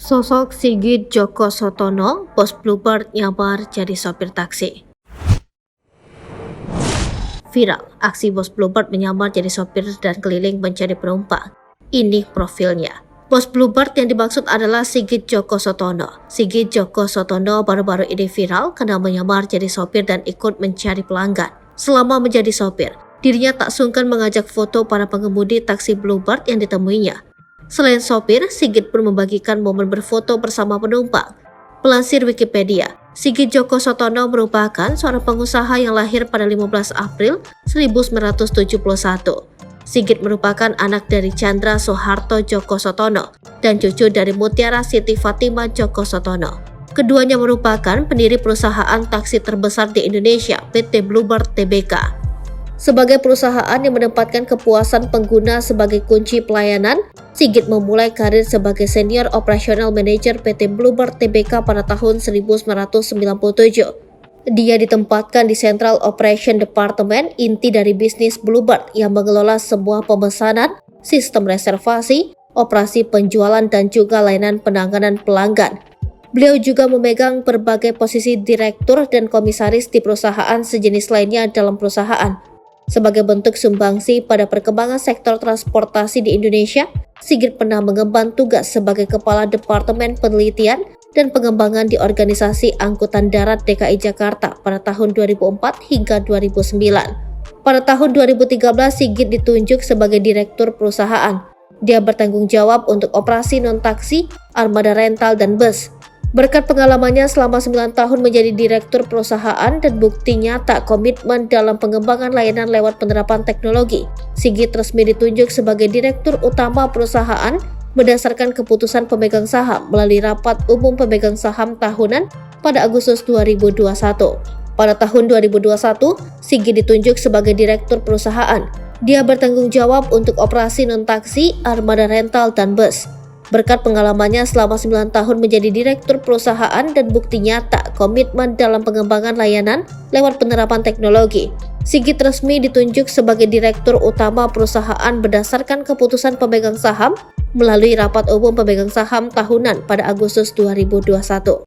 Sosok Sigit Djoko Soetono, bos Bluebird nyamar jadi sopir taksi. Viral, aksi bos Bluebird menyamar jadi sopir dan keliling mencari penumpang. Ini profilnya. Bos Bluebird yang dimaksud adalah Sigit Djoko Soetono. Sigit Djoko Soetono baru-baru ini viral karena menyamar jadi sopir dan ikut mencari pelanggan. Selama menjadi sopir, dirinya tak sungkan mengajak foto para pengemudi taksi Bluebird yang ditemuinya. Selain sopir, Sigit pun membagikan momen berfoto bersama penumpang. Melansir Wikipedia, Sigit Djoko Soetono merupakan seorang pengusaha yang lahir pada 15 April 1971. Sigit merupakan anak dari Chandra Soeharto Djoko Soetono dan cucu dari Mutiara Siti Fatimah Djoko Soetono. Keduanya merupakan pendiri perusahaan taksi terbesar di Indonesia, PT Bluebird Tbk. Sebagai perusahaan yang menempatkan kepuasan pengguna sebagai kunci pelayanan, Sigit memulai karir sebagai Senior Operational Manager PT Bluebird Tbk pada tahun 1997. Dia ditempatkan di Central Operation Department, inti dari bisnis Bluebird yang mengelola sebuah pemesanan, sistem reservasi, operasi penjualan dan juga layanan penanganan pelanggan. Beliau juga memegang berbagai posisi direktur dan komisaris di perusahaan sejenis lainnya dalam perusahaan. Sebagai bentuk sumbangsi pada perkembangan sektor transportasi di Indonesia, Sigit pernah mengemban tugas sebagai Kepala Departemen Penelitian dan Pengembangan di Organisasi Angkutan Darat DKI Jakarta pada tahun 2004 hingga 2009. Pada tahun 2013, Sigit ditunjuk sebagai Direktur Perusahaan. Dia bertanggung jawab untuk operasi non-taksi, armada rental, dan bus. Berkat pengalamannya selama 9 tahun menjadi direktur perusahaan dan bukti nyata komitmen dalam pengembangan layanan lewat penerapan teknologi, Sigit resmi ditunjuk sebagai Direktur Utama perusahaan berdasarkan keputusan pemegang saham melalui Rapat Umum Pemegang Saham Tahunan pada Agustus 2021. Pada tahun 2021, Sigit ditunjuk sebagai Direktur Perusahaan. Dia bertanggung jawab untuk operasi non-taksi, armada rental, dan bus. Berkat pengalamannya selama 9 tahun menjadi direktur perusahaan dan bukti nyata komitmen dalam pengembangan layanan lewat penerapan teknologi, Sigit resmi ditunjuk sebagai Direktur Utama perusahaan berdasarkan keputusan pemegang saham melalui Rapat Umum Pemegang Saham Tahunan pada Agustus 2021.